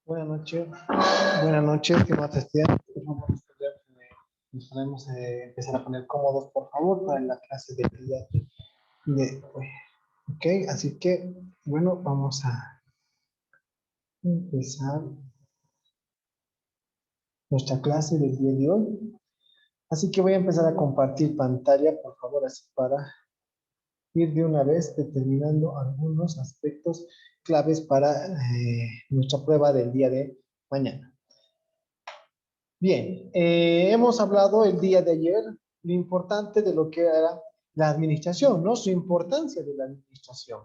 Buenas noches. Buenas noches, estimados estudiantes. Por favor, nos podemos empezar a poner cómodos, por favor, para la clase del día de hoy. Ok, así que, bueno, vamos a empezar nuestra clase del día de hoy. Así que voy a empezar a compartir pantalla, por favor, así para ir de una vez determinando algunos aspectos claves para nuestra prueba del día de mañana. Bien, hemos hablado el día de ayer lo importante de lo que era la administración, ¿no? Su importancia de la administración.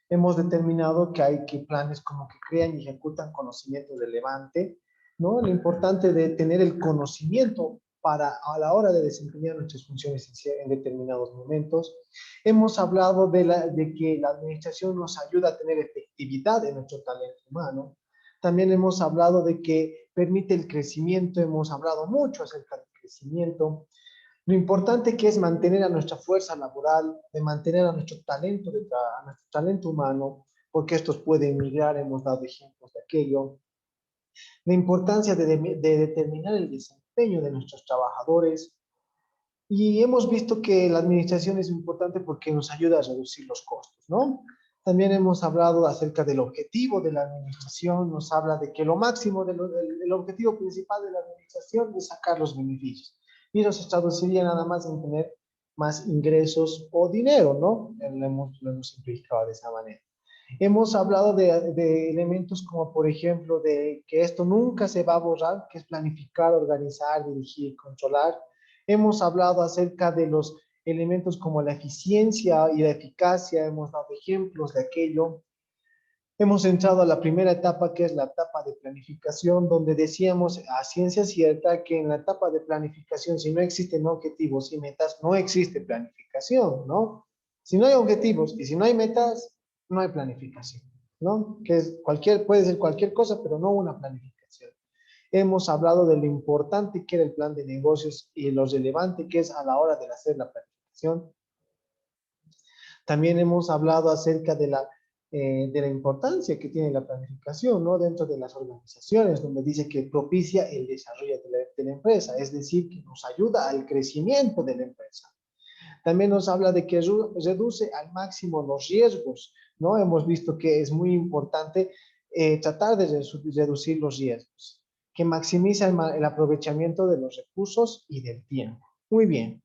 Hemos determinado que hay que planes como que crean y ejecutan conocimiento relevante, ¿no? Lo importante de tener el conocimiento para a la hora de desempeñar nuestras funciones en determinados momentos. Hemos hablado de que la administración nos ayuda a tener efectividad en nuestro talento humano. También hemos hablado de que permite el crecimiento, hemos hablado mucho acerca del crecimiento. Lo importante que es mantener a nuestra fuerza laboral, de mantener a nuestro talento, a nuestro talento humano, porque estos pueden migrar, hemos dado ejemplos de aquello. La importancia de determinar el desempeño de nuestros trabajadores. Y hemos visto que la administración es importante porque nos ayuda a reducir los costos, ¿no? También hemos hablado acerca del objetivo de la administración, nos habla de que lo máximo, el objetivo principal de la administración es sacar los beneficios. Y eso se traduciría nada más en tener más ingresos o dinero, ¿no? Lo hemos simplificado de esa manera. Hemos hablado de elementos como, por ejemplo, de que esto nunca se va a borrar, que es planificar, organizar, dirigir, controlar. Hemos hablado acerca de los elementos como la eficiencia y la eficacia, hemos dado ejemplos de aquello. Hemos entrado a la primera etapa, que es la etapa de planificación, donde decíamos a ciencia cierta que en la etapa de planificación, si no existen objetivos y metas, no existe planificación, ¿no? Si no hay objetivos y si no hay metas, no hay planificación, ¿no? Que es puede ser cualquier cosa, pero no una planificación. Hemos hablado de lo importante que era el plan de negocios y lo relevante que es a la hora de hacer la planificación. También hemos hablado acerca de la importancia que tiene la planificación, ¿no? Dentro de las organizaciones, donde dice que propicia el desarrollo de la empresa, es decir, que nos ayuda al crecimiento de la empresa. También nos habla de que reduce al máximo los riesgos, ¿no? Hemos visto que es muy importante tratar de reducir los riesgos, que maximiza el aprovechamiento de los recursos y del tiempo. Muy bien.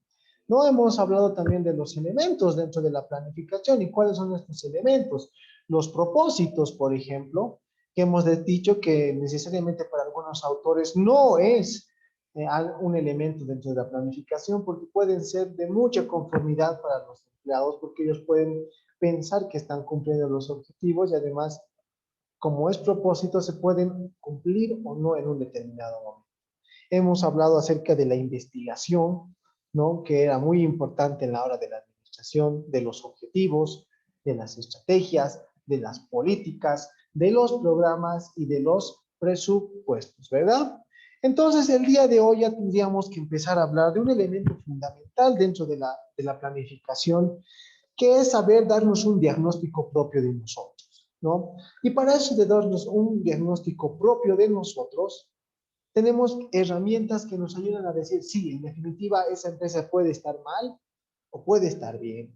No hemos hablado también de los elementos dentro de la planificación y cuáles son estos elementos. Los propósitos, por ejemplo, que hemos dicho que necesariamente para algunos autores no es un elemento dentro de la planificación porque pueden ser de mucha conformidad para los empleados porque ellos pueden pensar que están cumpliendo los objetivos y además, como es propósito, se pueden cumplir o no en un determinado momento. Hemos hablado acerca de la investigación, ¿no? Que era muy importante en la hora de la administración, de los objetivos, de las estrategias, de las políticas, de los programas y de los presupuestos, ¿verdad? Entonces, el día de hoy ya tendríamos que empezar a hablar de un elemento fundamental dentro de la planificación, que es saber darnos un diagnóstico propio de nosotros, ¿no? Y para eso de darnos un diagnóstico propio de nosotros, tenemos herramientas que nos ayudan a decir, sí, en definitiva, esa empresa puede estar mal o puede estar bien,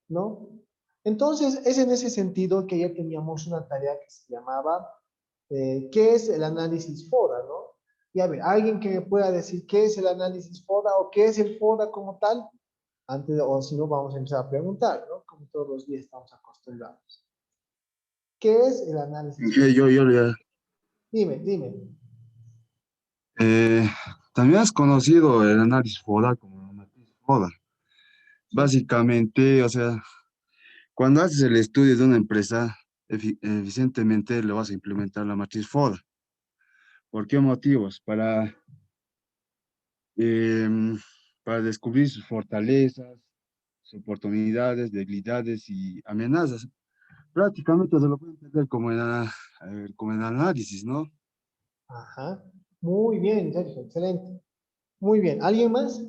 ¿no? Entonces, es en ese sentido que ya teníamos una tarea que se llamaba, ¿qué es el análisis FODA, no? Y a ver, alguien que me pueda decir qué es el análisis FODA o qué es el FODA como tal, antes, o si no, vamos a empezar a preguntar, ¿no? Como todos los días estamos acostumbrados. ¿Qué es el análisis FODA? Ya. Dime, dime. Eh, También has conocido el análisis FODA como la matriz FODA. Sí. Básicamente, o sea, cuando haces el estudio de una empresa, eficientemente le vas a implementar la matriz FODA. ¿Por qué motivos? Em, para descubrir sus fortalezas, sus oportunidades, debilidades y amenazas. Prácticamente se lo puede entender como en análisis, ¿no? Ajá. Muy bien, Sergio, excelente. Muy bien. ¿Alguien más?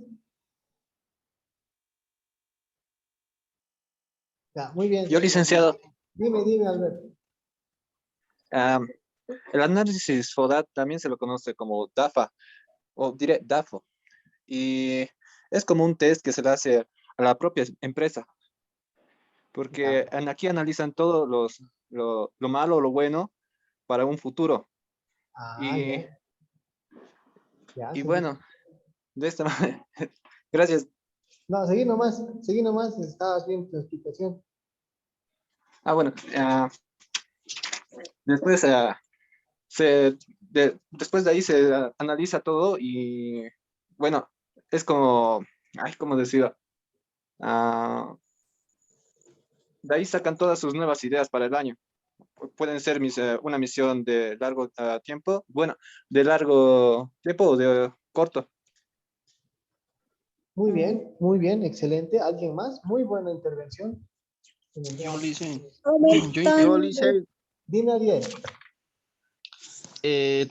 Ya, muy bien, Yo, Sergio. licenciado, Dime, Alberto. El análisis FODA también se lo conoce como DAFA, o diré DAFO, y es como un test que se le hace a la propia empresa, Ya, porque aquí analizan todo lo malo o lo bueno para un futuro. ah, Y, ya, ya, y seguí. bueno, de esta manera, gracias. No, seguí nomás, estabas bien tu explicación. Ah, bueno, después, después de ahí se analiza todo y bueno, es como, ay, ¿cómo decirlo? Ah, de ahí sacan todas sus nuevas ideas para el año. Pueden ser una misión de largo tiempo, bueno, de largo tiempo o de corto. Muy bien, excelente. ¿Alguien más? Muy buena intervención. Yo le hice, yo le Aumentando. hice Dime, Ariel.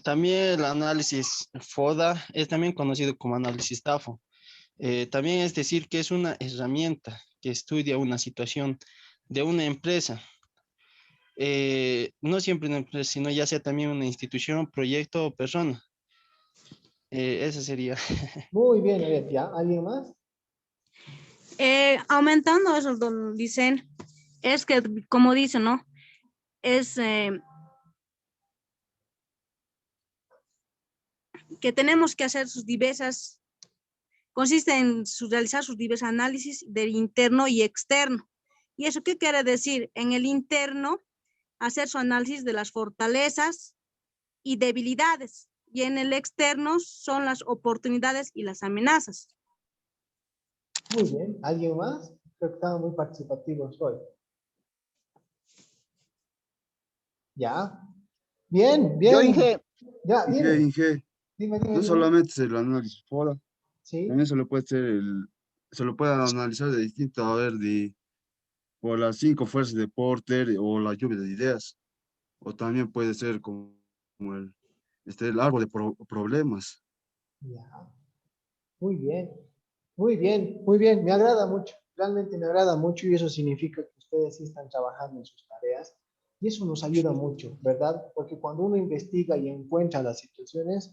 también el análisis FODA es también conocido como análisis TAFO. También es decir que es una herramienta que estudia una situación de una empresa. No siempre una empresa, sino ya sea también una institución, proyecto o persona. Esa sería. Muy bien, Ariel. ¿Ya? ¿Alguien más? Aumentando eso, dicen, es que, como dicen, ¿no? Es que tenemos que hacer sus diversas, consiste en realizar sus diversos análisis del interno y externo. ¿Y eso qué quiere decir? En el interno, hacer su análisis de las fortalezas y debilidades. Y en el externo son las oportunidades y las amenazas. Muy bien. ¿Alguien más? Creo que estaban muy participativos hoy. ¿Ya? Bien, Yo, bien. Inge, Ya, Inge, dime. Inge, no Dime. solamente es el análisis FODA, Sí. también se lo puede analizar de distinto, a ver, por las 5 fuerzas de Porter o la lluvia de ideas, o también puede ser como el árbol de problemas. Ya. Muy bien. Muy bien, muy bien. Me agrada mucho. Realmente me agrada mucho y eso significa que ustedes sí están trabajando en sus tareas. Y eso nos ayuda mucho, ¿verdad? Porque cuando uno investiga y encuentra las situaciones,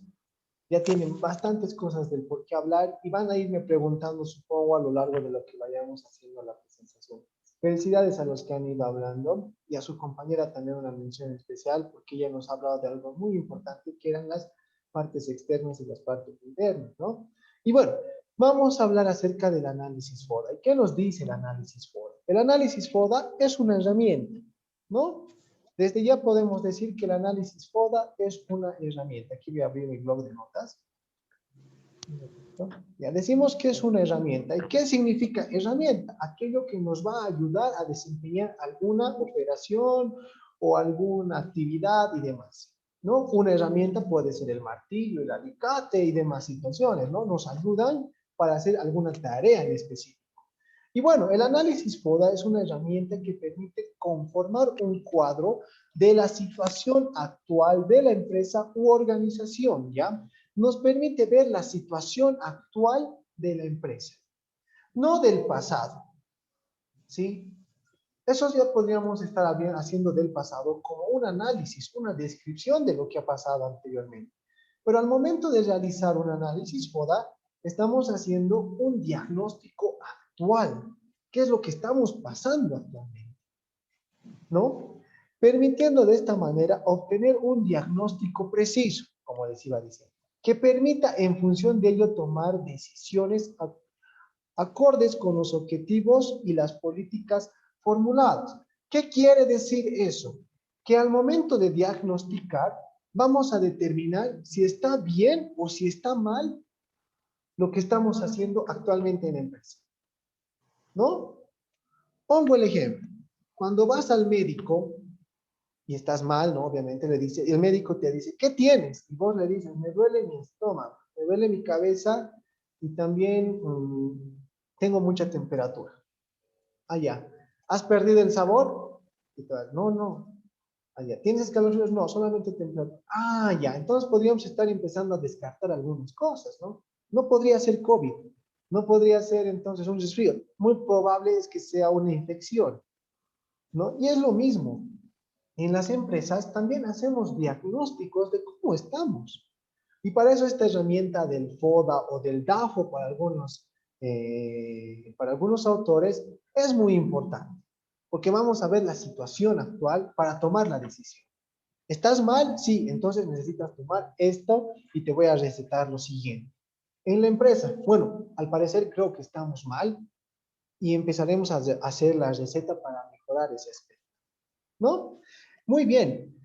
ya tienen bastantes cosas del por qué hablar y van a irme preguntando, supongo, a lo largo de lo que vayamos haciendo la presentación. Felicidades a los que han ido hablando y a su compañera también una mención especial porque ella nos ha hablado de algo muy importante que eran las partes externas y las partes internas, ¿no? Y bueno, vamos a hablar acerca del análisis FODA. ¿Y qué nos dice el análisis FODA? El análisis FODA es una herramienta, ¿no? Desde ya podemos decir que el análisis FODA es una herramienta. Aquí voy a abrir mi blog de notas. Ya decimos que es una herramienta. ¿Y qué significa herramienta? Aquello que nos va a ayudar a desempeñar alguna operación o alguna actividad y demás, ¿no? Una herramienta puede ser el martillo, el alicate y demás situaciones, ¿no? Nos ayudan para hacer alguna tarea en específico. Y bueno, el análisis FODA es una herramienta que permite conformar un cuadro de la situación actual de la empresa u organización, ¿ya? Nos permite ver la situación actual de la empresa, no del pasado, ¿sí? Eso ya podríamos estar haciendo del pasado como un análisis, una descripción de lo que ha pasado anteriormente. Pero al momento de realizar un análisis FODA, estamos haciendo un diagnóstico actual. ¿Qué es lo que estamos pasando actualmente? ¿No? Permitiendo de esta manera obtener un diagnóstico preciso, como les iba diciendo, que permita en función de ello tomar decisiones acordes con los objetivos y las políticas formuladas. ¿Qué quiere decir eso? Que al momento de diagnosticar, vamos a determinar si está bien o si está mal lo que estamos haciendo actualmente en la empresa. ¿No? Pongo el ejemplo. Cuando vas al médico y estás mal, ¿no? Obviamente le dice, el médico te dice, ¿qué tienes? Y vos le dices, me duele mi estómago, me duele mi cabeza y también tengo mucha temperatura. Allá. ¿Has perdido el sabor? Y tal, no, no. Allá. ¿Tienes escalofríos? No, solamente temperatura. Ah, ya. Entonces podríamos estar empezando a descartar algunas cosas, ¿no? No podría ser COVID. No podría ser entonces un resfrío. Muy probable es que sea una infección, ¿no? Y es lo mismo. en las empresas también hacemos diagnósticos de cómo estamos. Y para eso esta herramienta del FODA o del DAFO para algunos autores es muy importante, porque vamos a ver la situación actual para tomar la decisión. ¿Estás mal? Sí, entonces necesitas tomar esto y te voy a recetar lo siguiente. En la empresa, bueno, al parecer creo que estamos mal y empezaremos a hacer la receta para mejorar ese aspecto, ¿no? Muy bien.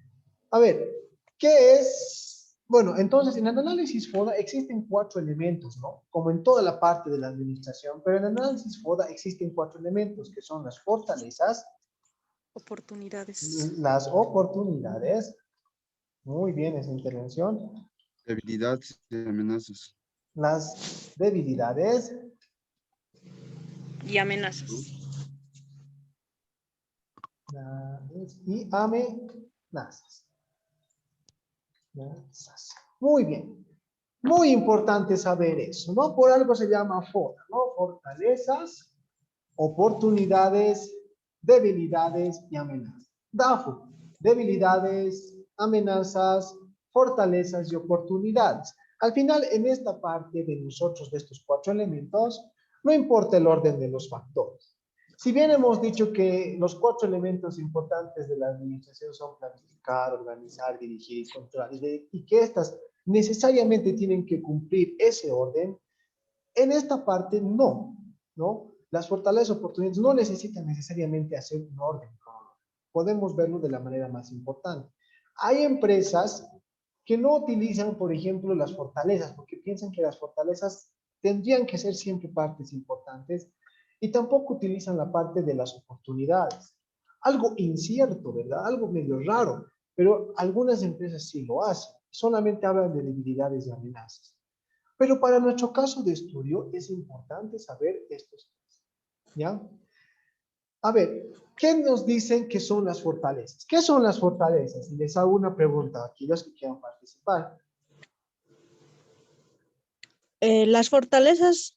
A ver, ¿qué es? Bueno, entonces en el análisis FODA existen 4 elementos, ¿no? Como en toda la parte de la administración, pero en el análisis FODA existen 4 elementos, que son las fortalezas, Oportunidades. las oportunidades, muy bien esa intervención, Debilidades y amenazas. las debilidades Y amenazas. y amenazas. Muy bien. Muy importante saber eso, ¿no? Por algo se llama FODA, ¿no? Fortalezas, oportunidades, debilidades y amenazas. DAFO, debilidades, amenazas, fortalezas y oportunidades. Al final, en esta parte de nosotros, de estos 4 elementos, no importa el orden de los factores. Si bien hemos dicho que los 4 elementos importantes de la administración son planificar, organizar, dirigir y controlar, y que estas necesariamente tienen que cumplir ese orden, en esta parte no, ¿no? Las fortalezas y oportunidades no necesitan necesariamente hacer un orden. Podemos verlo de la manera más importante. Hay empresas que no utilizan, por ejemplo, las fortalezas, porque piensan que las fortalezas tendrían que ser siempre partes importantes y tampoco utilizan la parte de las oportunidades. Algo incierto, ¿verdad? Algo medio raro, pero algunas empresas sí lo hacen. Solamente hablan de debilidades y amenazas. Pero para nuestro caso de estudio es importante saber estos tres, ¿ya? A ver, ¿qué nos dicen que son las fortalezas? ¿Qué son las fortalezas? Y les hago una pregunta a aquellos que quieran participar. Las fortalezas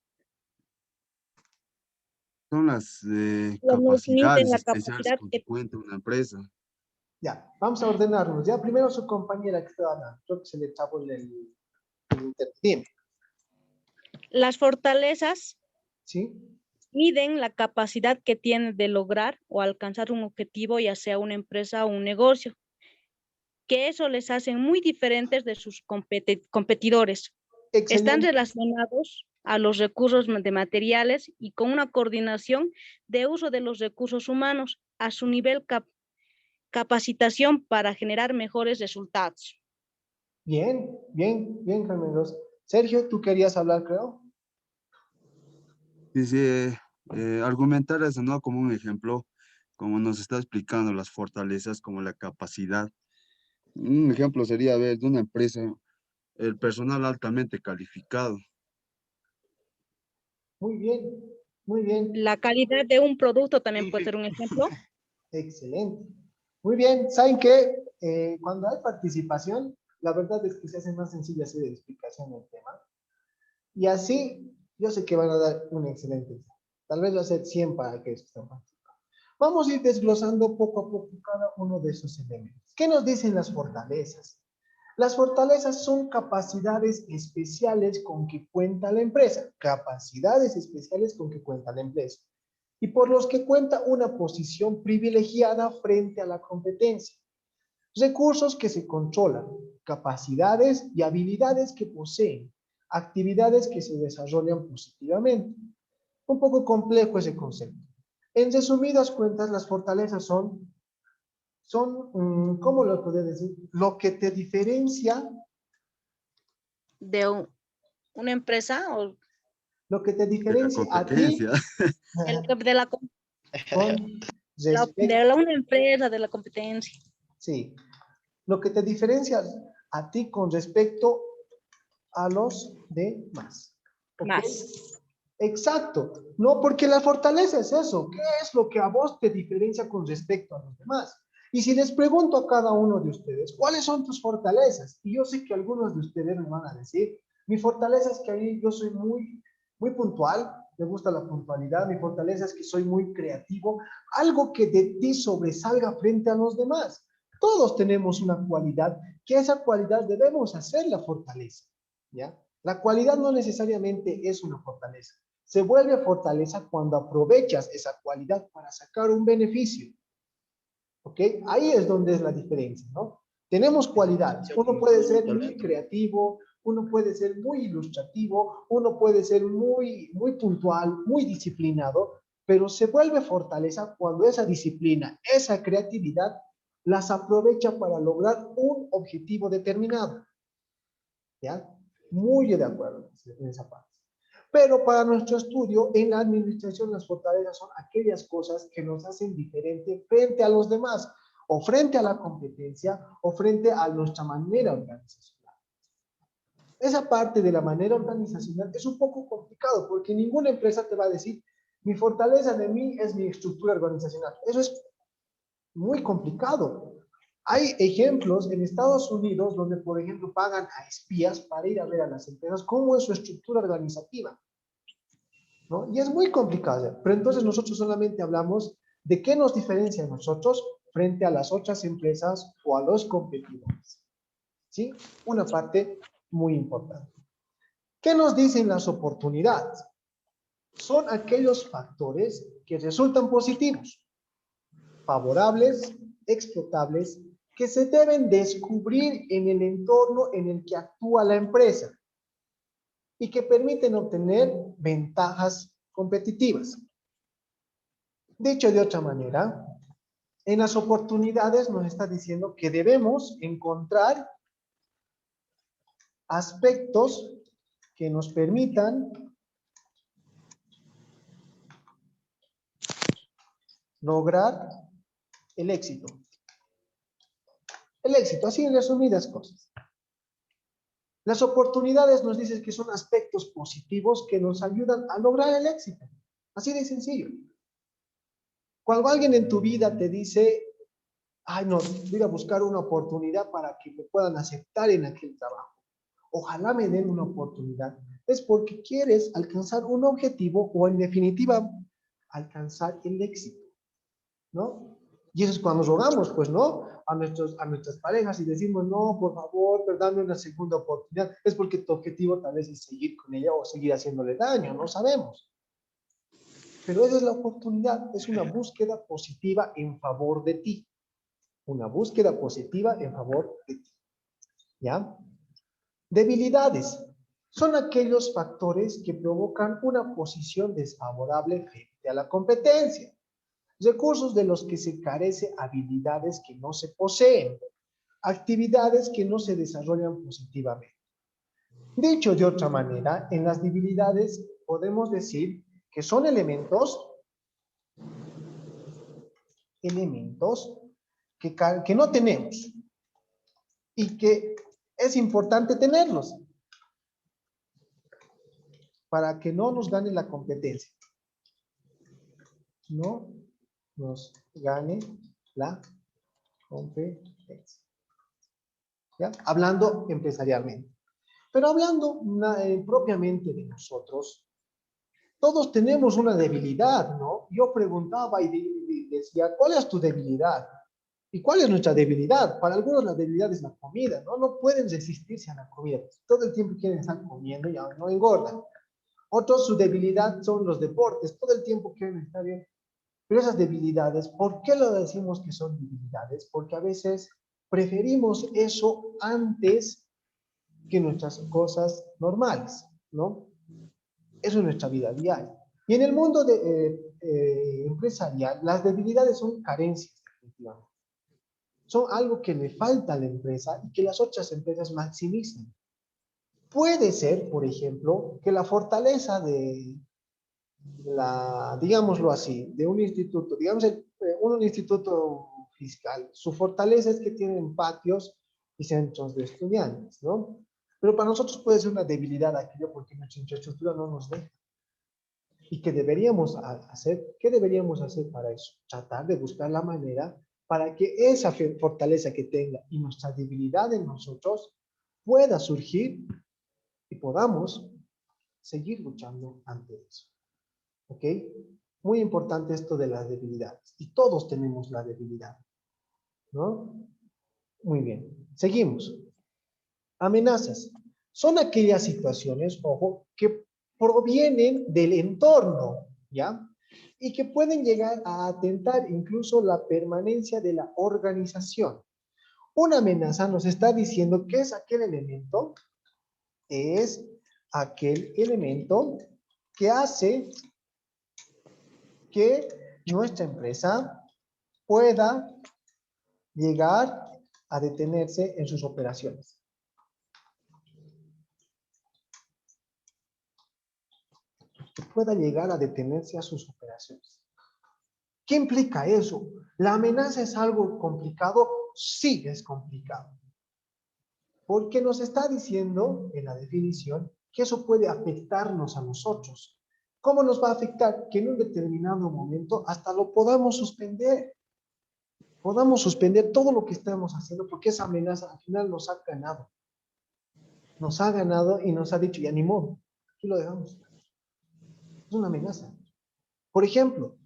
Son las las definen capacidades la especiales capacidad con que que cuenta una empresa. Ya, vamos a ordenarnos. Ya primero su compañera que está hablando. Creo que se le tapó el internet. Dime, las fortalezas ¿sí? miden la capacidad que tiene de lograr o alcanzar un objetivo, ya sea una empresa o un negocio, que eso les hace muy diferentes de sus competidores. Están Excelente. relacionados a los recursos de materiales y con una coordinación de uso de los recursos humanos a su nivel capacitación para generar mejores resultados. Bien, bien, bien, Carmelos. Sergio, tú querías hablar, creo. Dice, argumentar eso, ¿no? Como un ejemplo, como nos está explicando las fortalezas, como la capacidad. Un ejemplo sería, a ver, de una empresa, el personal altamente calificado. Muy bien, muy bien. La calidad de un producto también puede ser un ejemplo. Excelente. Muy bien. ¿Saben qué? Cuando hay participación, la verdad es que se hace más sencilla hacer la explicación del tema. Y así, yo sé que van a dar un excelente examen. Tal vez va a ser 100 para aquellos que están participando. Vamos a ir desglosando poco a poco cada uno de esos elementos. ¿Qué nos dicen las fortalezas? Las fortalezas son capacidades especiales con que cuenta la empresa. Capacidades especiales con que cuenta la empresa. Y por los que cuenta una posición privilegiada frente a la competencia. Recursos que se controlan, capacidades y habilidades que poseen, actividades que se desarrollan positivamente. Un poco complejo ese concepto. En resumidas cuentas, las fortalezas son ¿cómo lo podría decir? Lo que te diferencia, De una empresa o lo que te De la diferencia a ti competencia. de la, con respecto, una empresa, de la competencia. sí, lo que te diferencia a ti con respecto a los demás. ¿Ok? Más. Exacto. No, porque la fortaleza es eso. ¿Qué es lo que a vos te diferencia con respecto a los demás? Y si les pregunto a cada uno de ustedes, ¿cuáles son tus fortalezas? Y yo sé que algunos de ustedes me van a decir, mi fortaleza es que ahí yo soy muy puntual, me gusta la puntualidad, mi fortaleza es que soy muy creativo, algo que de ti sobresalga frente a los demás. Todos tenemos una cualidad, que esa cualidad debemos hacer la fortaleza, ¿ya? La cualidad no necesariamente es una fortaleza. Se vuelve fortaleza cuando aprovechas esa cualidad para sacar un beneficio. ¿Ok? Ahí es donde es la diferencia, ¿no? Tenemos cualidades. Uno puede ser muy creativo, uno puede ser muy ilustrativo, uno puede ser muy puntual, muy disciplinado, pero se vuelve fortaleza cuando esa disciplina, esa creatividad, las aprovecha para lograr un objetivo determinado. ¿Ya? Muy de acuerdo en esa parte. Pero para nuestro estudio, en la administración, las fortalezas son aquellas cosas que nos hacen diferente frente a los demás, o frente a la competencia, o frente a nuestra manera organizacional. Esa parte de la manera organizacional es un poco complicado, porque ninguna empresa te va a decir, mi fortaleza de mí es mi estructura organizacional. Eso es muy complicado. Hay ejemplos en Estados Unidos donde, por ejemplo, pagan a espías para ir a ver a las empresas cómo es su estructura organizativa, ¿no? Y es muy complicado. Pero entonces nosotros solamente hablamos de qué nos diferencia a nosotros frente a las otras empresas o a los competidores. ¿Sí? Una parte muy importante. ¿Qué nos dicen las oportunidades? Son aquellos factores que resultan positivos, favorables, explotables, que se deben descubrir en el entorno en el que actúa la empresa y que permiten obtener ventajas competitivas. Dicho de otra manera, en las oportunidades nos está diciendo que debemos encontrar aspectos que nos permitan lograr el éxito. El éxito, así en resumidas cosas. Las oportunidades nos dicen que son aspectos positivos que nos ayudan a lograr el éxito. Así de sencillo. Cuando alguien en tu vida te dice, ay no, voy a buscar una oportunidad para que me puedan aceptar en aquel trabajo. Ojalá me den una oportunidad. Es porque quieres alcanzar un objetivo o en definitiva alcanzar el éxito, ¿no? Y eso es cuando rogamos, pues, ¿no? A nuestras parejas y decimos, no, por favor, dame una segunda oportunidad. Es porque tu objetivo tal vez es seguir con ella o seguir haciéndole daño, no sabemos. Pero esa es la oportunidad, es una búsqueda positiva en favor de ti. Una búsqueda positiva en favor de ti. ¿Ya? Debilidades. Son aquellos factores que provocan una posición desfavorable frente a la competencia. Recursos de los que se carece, habilidades que no se poseen, actividades que no se desarrollan positivamente. Dicho de otra manera, en las debilidades podemos decir que son elementos que no tenemos y que es importante tenerlos para que no nos gane la competencia. No nos gane la competencia. ¿Ya? Hablando empresarialmente. Pero hablando propiamente de nosotros, todos tenemos una debilidad, ¿no? Yo preguntaba y decía, ¿cuál es tu debilidad? ¿Y cuál es nuestra debilidad? Para algunos la debilidad es la comida, ¿no? No pueden resistirse a la comida. Todo el tiempo quieren estar comiendo y aún no engordan. Otros, su debilidad son los deportes. Todo el tiempo quieren estar bien. Pero esas debilidades, ¿por qué lo decimos que son debilidades? Porque a veces preferimos eso antes que nuestras cosas normales, ¿no? Eso es nuestra vida diaria. Y en el mundo empresarial, las debilidades son carencias, definitivamente. Son algo que le falta a la empresa y que las otras empresas maximizan. Puede ser, por ejemplo, que la fortaleza digámoslo así, de un instituto, digamos un instituto fiscal, su fortaleza es que tienen patios y centros de estudiantes, ¿no? Pero para nosotros puede ser una debilidad aquello porque nuestra infraestructura no nos deja. ¿Y qué deberíamos hacer? ¿Qué deberíamos hacer para eso? Tratar de buscar la manera para que esa fortaleza que tenga y nuestra debilidad en nosotros pueda surgir y podamos seguir luchando ante eso. ¿Ok? Muy importante esto de las debilidades. Y todos tenemos la debilidad, ¿no? Muy bien. Seguimos. Amenazas. Son aquellas situaciones, ojo, que provienen del entorno, ¿ya? Y que pueden llegar a atentar incluso la permanencia de la organización. Una amenaza nos está diciendo que es aquel elemento, es aquel elemento que hace que nuestra empresa pueda llegar a detenerse en sus operaciones. Pueda llegar a detenerse a sus operaciones. ¿Qué implica eso? ¿La amenaza es algo complicado? Sí, es complicado. Porque nos está diciendo en la definición que eso puede afectarnos a nosotros. ¿Cómo nos va a afectar? Que en un determinado momento hasta lo podamos suspender. Podamos suspender todo lo que estamos haciendo porque esa amenaza al final nos ha ganado. Nos ha ganado y nos ha dicho, ya ni modo, aquí lo dejamos. Es una amenaza. Por ejemplo,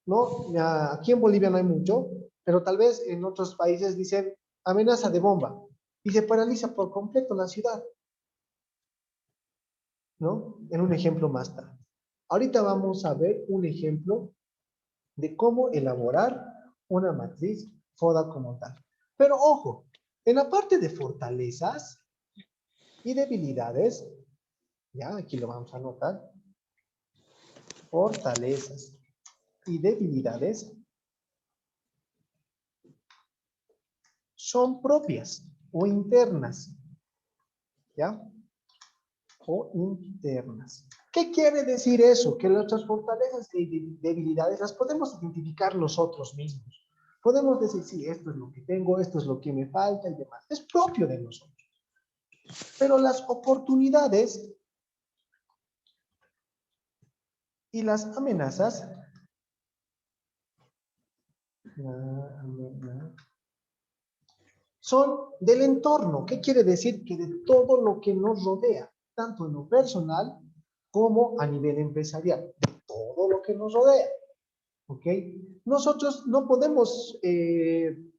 ¿no? Aquí en Bolivia no hay mucho, pero tal vez en otros países dicen amenaza de bomba y se paraliza por completo la ciudad, ¿no? En un ejemplo más tarde. Ahorita vamos a ver un ejemplo de cómo elaborar una matriz FODA como tal. Pero ojo, en la parte de fortalezas y debilidades, ya aquí lo vamos a anotar, fortalezas y debilidades son propias o internas, ¿ya? O internas. ¿Qué quiere decir eso? Que nuestras fortalezas y debilidades las podemos identificar nosotros mismos. Podemos decir, sí, esto es lo que tengo, esto es lo que me falta y demás. Es propio de nosotros. Pero las oportunidades y las amenazas son del entorno. ¿Qué quiere decir? Que de todo lo que nos rodea, tanto en lo personal como a nivel empresarial. De todo lo que nos rodea. ¿Ok? Nosotros no podemos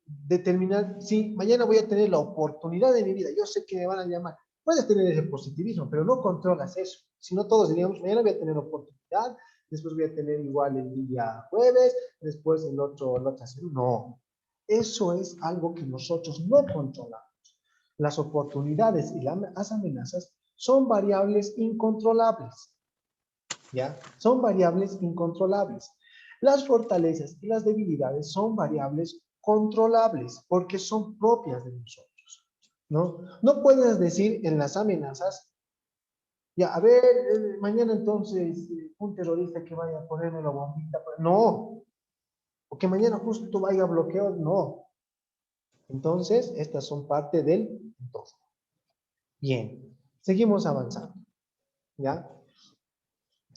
determinar si mañana voy a tener la oportunidad de mi vida. Yo sé que me van a llamar. Puedes tener ese positivismo, pero no controlas eso. Si no todos diríamos, mañana voy a tener oportunidad, después voy a tener igual el día jueves, después el otro, la otra semana. No. Eso es algo que nosotros no controlamos. Las oportunidades y las amenazas son variables incontrolables. ¿Ya? Son variables incontrolables. Las fortalezas y las debilidades son variables controlables porque son propias de nosotros, ¿no? No puedes decir en las amenazas, ya, a ver, mañana entonces un terrorista que vaya a ponerme la bombita, no, o que mañana justo vaya a bloquear, no. Entonces, estas son parte del entorno. Bien, seguimos avanzando, ¿ya?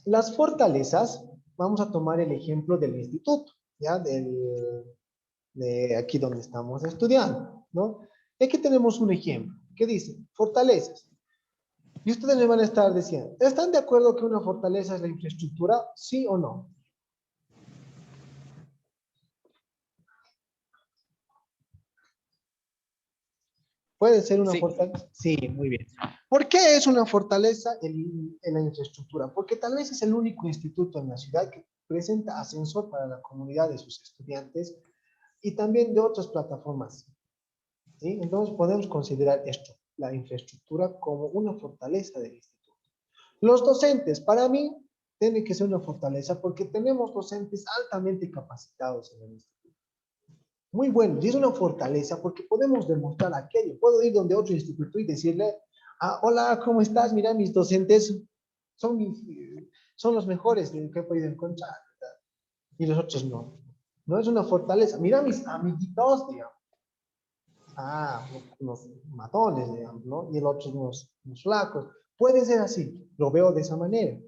Las fortalezas, vamos a tomar el ejemplo del instituto, ¿ya? De aquí donde estamos estudiando, ¿no? Y aquí tenemos un ejemplo que dice, fortalezas. Y ustedes me van a estar diciendo, ¿están de acuerdo que una fortaleza es la infraestructura? ¿Sí o no? ¿Puede ser una Sí, fortaleza? Sí, muy bien. ¿Por qué es una fortaleza en la infraestructura? Porque tal vez es el único instituto en la ciudad que presenta ascensor para la comunidad de sus estudiantes y también de otras plataformas. ¿Sí? Entonces podemos considerar esto, la infraestructura, como una fortaleza del instituto. Los docentes, para mí, tienen que ser una fortaleza porque tenemos docentes altamente capacitados en el instituto. Muy bueno, y es una fortaleza porque podemos demostrar aquello. Puedo ir donde otro instituto y decirle, hola, ¿cómo estás? Mira, mis docentes son, son los mejores que he podido encontrar, ¿verdad? Y los otros no. No es una fortaleza. Mira mis amiguitos, digamos. Unos matones, digamos, ¿no? Y el otro unos flacos. Puede ser así, lo veo de esa manera.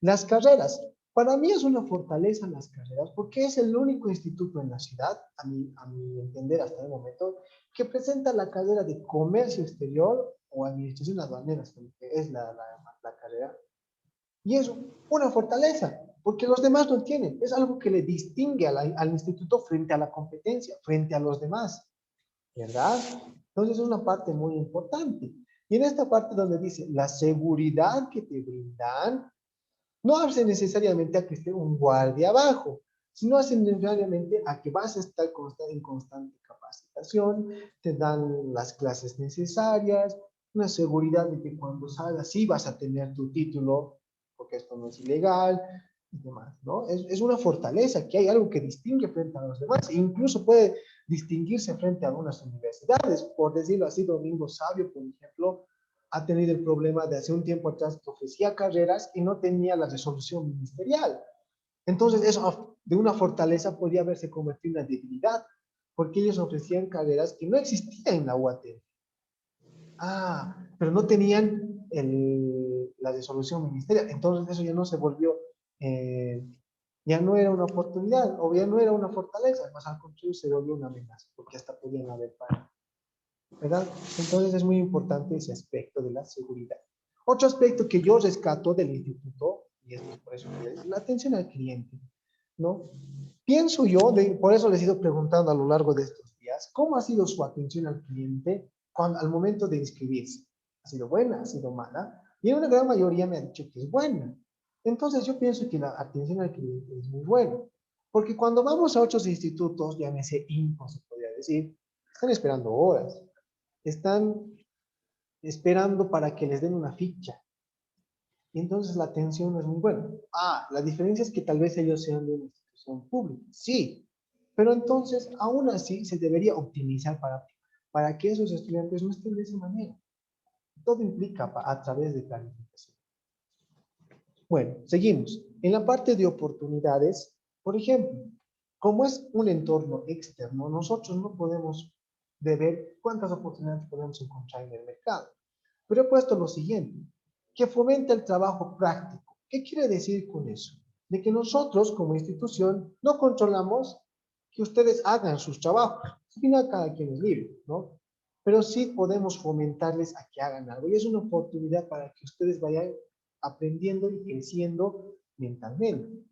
Las carreras, para mí es una fortaleza las carreras, porque es el único instituto en la ciudad, a mi entender hasta el momento, que presenta la carrera de comercio exterior o administración aduanera, que es la carrera. Y es una fortaleza, porque los demás no tienen. Es algo que le distingue al instituto frente a la competencia, frente a los demás. ¿verdad? Entonces es una parte muy importante. Y en esta parte donde dice la seguridad que te brindan, no hace necesariamente a que esté un guardia abajo, sino hace necesariamente a que vas a estar en constante capacitación, te dan las clases necesarias, una seguridad de que cuando salgas sí vas a tener tu título, porque esto no es ilegal y demás, ¿no? Es una fortaleza, que hay algo que distingue frente a los demás, e incluso puede distinguirse frente a algunas universidades. Por decirlo así, Domingo Sabio, por ejemplo, ha tenido el problema de hace un tiempo atrás que ofrecía carreras y no tenía la resolución ministerial. Entonces, eso de una fortaleza podría haberse convertido en una debilidad, porque ellos ofrecían carreras que no existían en la UAT. Ah, pero no tenían la resolución ministerial. Entonces, eso ya no se volvió, ya no era una oportunidad, o ya no era una fortaleza, más al contrario, se volvió una amenaza, porque hasta podían haber parado. ¿Verdad? Entonces es muy importante ese aspecto de la seguridad. Otro aspecto que yo rescato del instituto, y esto es por eso que es la atención al cliente, ¿no? Pienso yo, por eso les he ido preguntando a lo largo de estos días, ¿cómo ha sido su atención al cliente al momento de inscribirse? ¿Ha sido buena? ¿Ha sido mala? Y una gran mayoría me ha dicho que es buena. Entonces yo pienso que la atención al cliente es muy buena, porque cuando vamos a otros institutos, llámese INCO, se podría decir, están esperando horas, están esperando para que les den una ficha. Y entonces la atención no es muy buena. Ah, la diferencia es que tal vez ellos sean de una institución pública. Sí, pero entonces aún así se debería optimizar para que esos estudiantes no estén de esa manera. Todo implica a través de planificación. Bueno, seguimos. En la parte de oportunidades, por ejemplo, como es un entorno externo, nosotros no podemos ver cuántas oportunidades podemos encontrar en el mercado. Pero he puesto lo siguiente, que fomenta el trabajo práctico. ¿Qué quiere decir con eso? De que nosotros como institución no controlamos que ustedes hagan sus trabajos. Al final cada quien es libre, ¿no? Pero sí podemos fomentarles a que hagan algo. Y es una oportunidad para que ustedes vayan aprendiendo y creciendo mentalmente.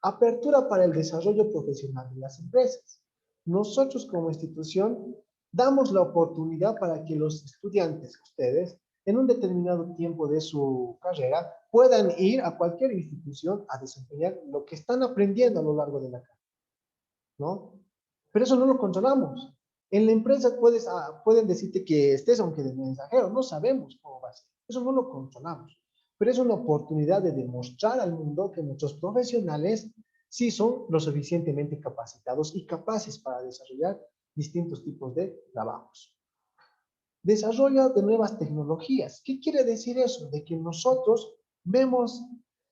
Apertura para el desarrollo profesional de las empresas. Nosotros como institución damos la oportunidad para que los estudiantes, ustedes, en un determinado tiempo de su carrera, puedan ir a cualquier institución a desempeñar lo que están aprendiendo a lo largo de la carrera, ¿no? Pero eso no lo controlamos. En la empresa pueden decirte que estés aunque de mensajero, no sabemos cómo va a ser. Eso no lo controlamos. Pero es una oportunidad de demostrar al mundo que nuestros profesionales sí son lo suficientemente capacitados y capaces para desarrollar distintos tipos de trabajos. Desarrollo de nuevas tecnologías. ¿Qué quiere decir eso? De que nosotros vemos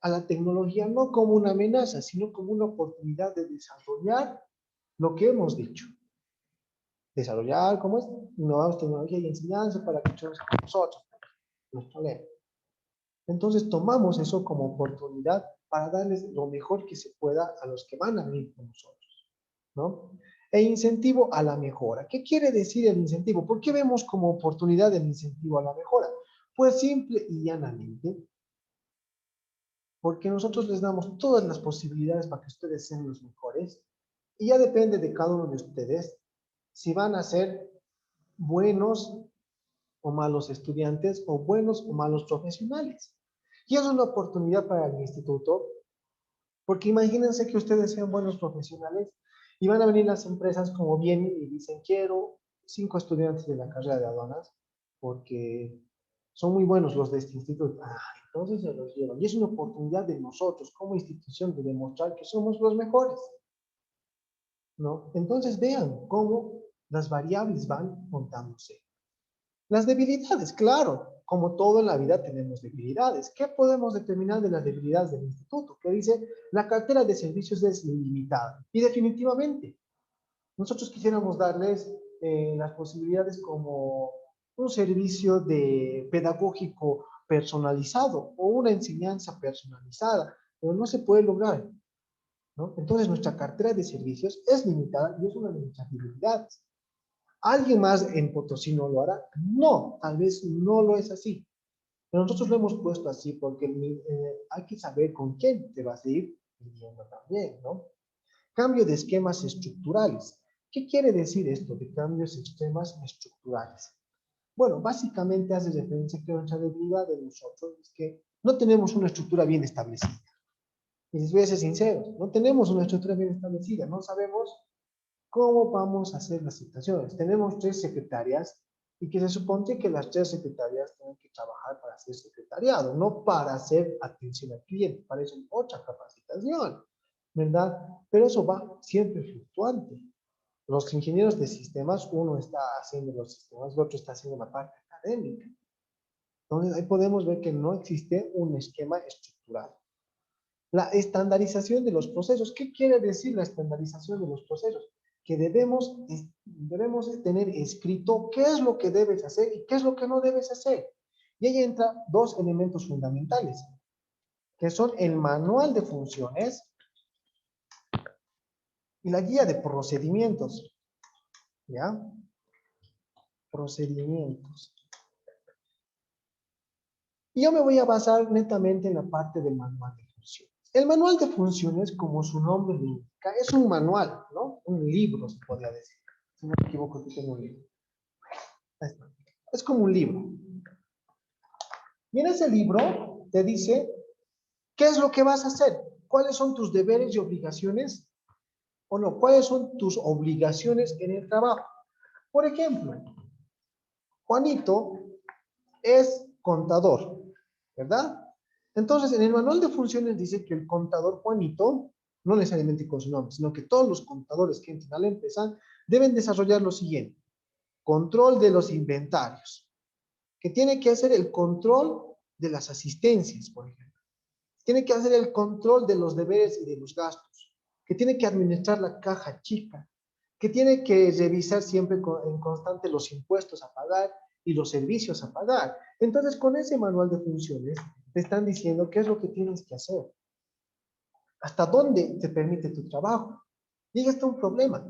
a la tecnología no como una amenaza, sino como una oportunidad de desarrollar lo que hemos dicho. Desarrollar, ¿cómo es? Nuevas tecnologías y enseñanza para que todos con nosotros. Nuestro lema. Entonces tomamos eso como oportunidad para darles lo mejor que se pueda a los que van a venir con nosotros, ¿no? E incentivo a la mejora. ¿Qué quiere decir el incentivo? ¿Por qué vemos como oportunidad el incentivo a la mejora? Pues simple y llanamente, porque nosotros les damos todas las posibilidades para que ustedes sean los mejores, y ya depende de cada uno de ustedes si van a ser buenos o malos estudiantes o buenos o malos profesionales. Y es una oportunidad para el instituto, porque imagínense que ustedes sean buenos profesionales y van a venir las empresas como vienen y dicen, quiero 5 estudiantes de la carrera de aduanas porque son muy buenos los de este instituto. Ah, entonces se los llevan. Y es una oportunidad de nosotros como institución de demostrar que somos los mejores, ¿no? Entonces vean cómo las variables van montándose. Las debilidades, claro, como todo en la vida tenemos debilidades. ¿Qué podemos determinar de las debilidades del instituto? Que dice, la cartera de servicios es limitada. Y definitivamente, nosotros quisiéramos darles las posibilidades como un servicio de pedagógico personalizado o una enseñanza personalizada, pero no se puede lograr, ¿no? Entonces, nuestra cartera de servicios es limitada y es una de nuestras debilidades. ¿Alguien más en Potosí no lo hará? No, tal vez no lo es así. Pero nosotros lo hemos puesto así porque hay que saber con quién te vas a ir viviendo también, ¿no? Cambio de esquemas estructurales. ¿Qué quiere decir esto de cambios extremos estructurales? Bueno, básicamente hace referencia a que nuestra debilidad de nosotros es que no tenemos una estructura bien establecida. Y les voy a ser sinceros, no tenemos una estructura bien establecida, no sabemos cómo vamos a hacer las citaciones. Tenemos 3 secretarias y que se supone que las 3 secretarias tienen que trabajar para hacer secretariado, no para hacer atención al cliente, para eso hay otra capacitación, ¿verdad? Pero eso va siempre fluctuante. Los ingenieros de sistemas, uno está haciendo los sistemas, el otro está haciendo la parte académica. Entonces, ahí podemos ver que no existe un esquema estructurado. La estandarización de los procesos. ¿Qué quiere decir la estandarización de los procesos? Que debemos tener escrito qué es lo que debes hacer y qué es lo que no debes hacer. Y ahí entran 2 elementos fundamentales, que son el manual de funciones y la guía de procedimientos. ¿Ya? Procedimientos. Y yo me voy a basar netamente en la parte del manual de funciones. El manual de funciones, como su nombre lo indica, es un manual, ¿no? Un libro, se podría decir. Si no me equivoco, aquí tengo un libro. Ahí está. Es como un libro. Y en ese libro te dice qué es lo que vas a hacer, cuáles son tus deberes y obligaciones, o no, cuáles son tus obligaciones en el trabajo. Por ejemplo, Juanito es contador, ¿verdad? Entonces, en el manual de funciones dice que el contador Juanito, no necesariamente con su nombre, sino que todos los contadores que entren a la empresa deben desarrollar lo siguiente: control de los inventarios, que tiene que hacer el control de las asistencias, por ejemplo. Tiene que hacer el control de los deberes y de los gastos, que tiene que administrar la caja chica, que tiene que revisar siempre en constante los impuestos a pagar y los servicios a pagar. Entonces, con ese manual de funciones, te están diciendo qué es lo que tienes que hacer, hasta dónde te permite tu trabajo. Y ahí está un problema,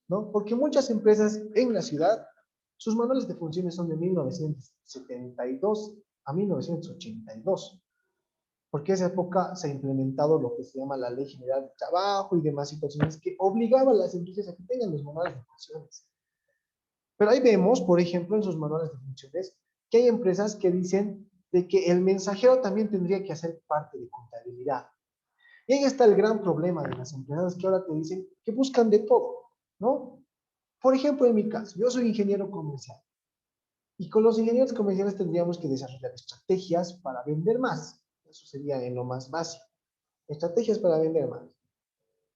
¿no? Porque muchas empresas en la ciudad, sus manuales de funciones son de 1972 a 1982. Porque en esa época se ha implementado lo que se llama la Ley General de Trabajo y demás situaciones que obligaban a las empresas a que tengan los manuales de funciones. Pero ahí vemos, por ejemplo, en sus manuales de funciones, que hay empresas que dicen de que el mensajero también tendría que hacer parte de contabilidad. Y ahí está el gran problema de las empresas que ahora te dicen que buscan de todo, ¿no? Por ejemplo, en mi caso, yo soy ingeniero comercial. Y con los ingenieros comerciales tendríamos que desarrollar estrategias para vender más. Eso sería en lo más básico. Estrategias para vender más.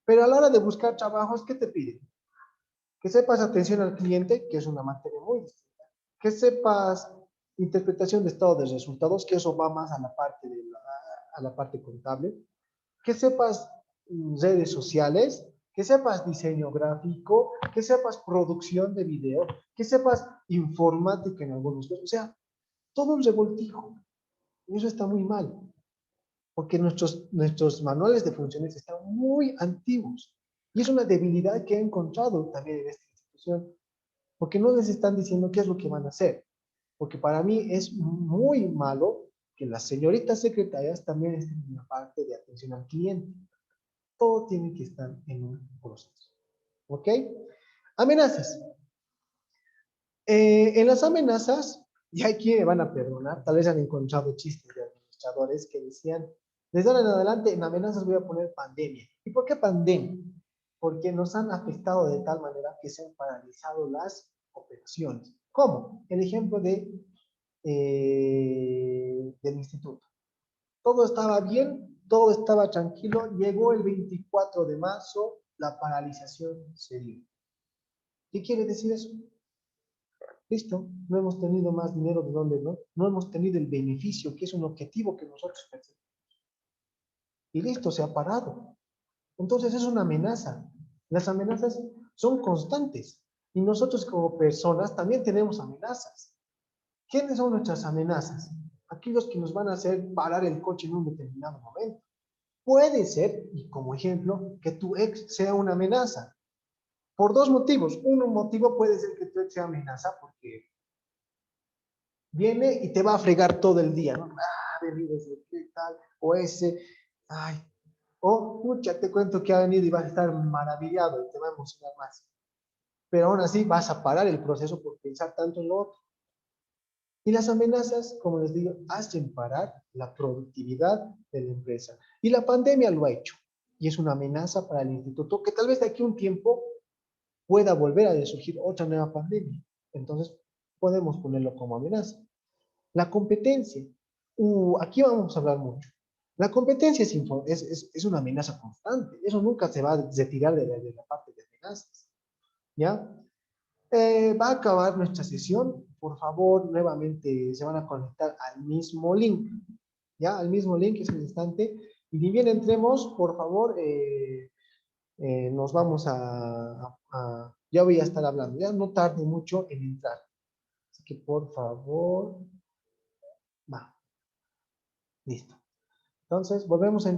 Pero a la hora de buscar trabajos, ¿qué te piden? Que sepas atención al cliente, que es una materia muy distinta. Que sepas interpretación de estado de resultados, que eso va más a la parte contable. Que sepas redes sociales, que sepas diseño gráfico, que sepas producción de video, que sepas informática en algunos casos. O sea, todo un revoltijo. Y eso está muy mal, porque nuestros manuales de funciones están muy antiguos. Y es una debilidad que he encontrado también en esta institución, porque no les están diciendo qué es lo que van a hacer. Porque para mí es muy malo que las señoritas secretarias también estén en la parte de atención al cliente. Todo tiene que estar en un proceso. ¿Ok? Amenazas. En las amenazas, y aquí me van a perdonar, tal vez han encontrado chistes de administradores que decían, desde ahora en adelante en amenazas voy a poner pandemia. ¿Y por qué pandemia? Porque nos han afectado de tal manera que se han paralizado las operaciones. ¿Cómo? El ejemplo del instituto. Todo estaba bien, todo estaba tranquilo, llegó el 24 de marzo, la paralización se dio. ¿Qué quiere decir eso? Listo, no hemos tenido más dinero de donde no hemos tenido el beneficio, que es un objetivo que nosotros perseguimos. Y listo, se ha parado. Entonces es una amenaza. Las amenazas son constantes. Y nosotros como personas también tenemos amenazas. ¿Quiénes son nuestras amenazas? Aquellos que nos van a hacer parar el coche en un determinado momento. Puede ser, y como ejemplo, que tu ex sea una amenaza. Por 2 motivos. Un motivo puede ser que tu ex sea amenaza porque viene y te va a fregar todo el día, ¿no? ¿Qué tal? O ese, ay, o, pucha, te cuento que ha venido y vas a estar maravillado y te va a emocionar más. pero aún así vas a parar el proceso por pensar tanto en lo otro. Y las amenazas, como les digo, hacen parar la productividad de la empresa. Y la pandemia lo ha hecho. Y es una amenaza para el instituto que tal vez de aquí a un tiempo pueda volver a surgir otra nueva pandemia. Entonces, podemos ponerlo como amenaza. La competencia. Aquí vamos a hablar mucho. La competencia es una amenaza constante. Eso nunca se va a retirar de la parte de amenazas. ¿Ya? Va a acabar nuestra sesión. Por favor, nuevamente se van a conectar al mismo link. ¿Ya? Al mismo link, es un instante. Y ni bien entremos, por favor, nos vamos ya voy a estar hablando. Ya no tarde mucho en entrar. Así que, por favor, va. Listo. Entonces, volvemos a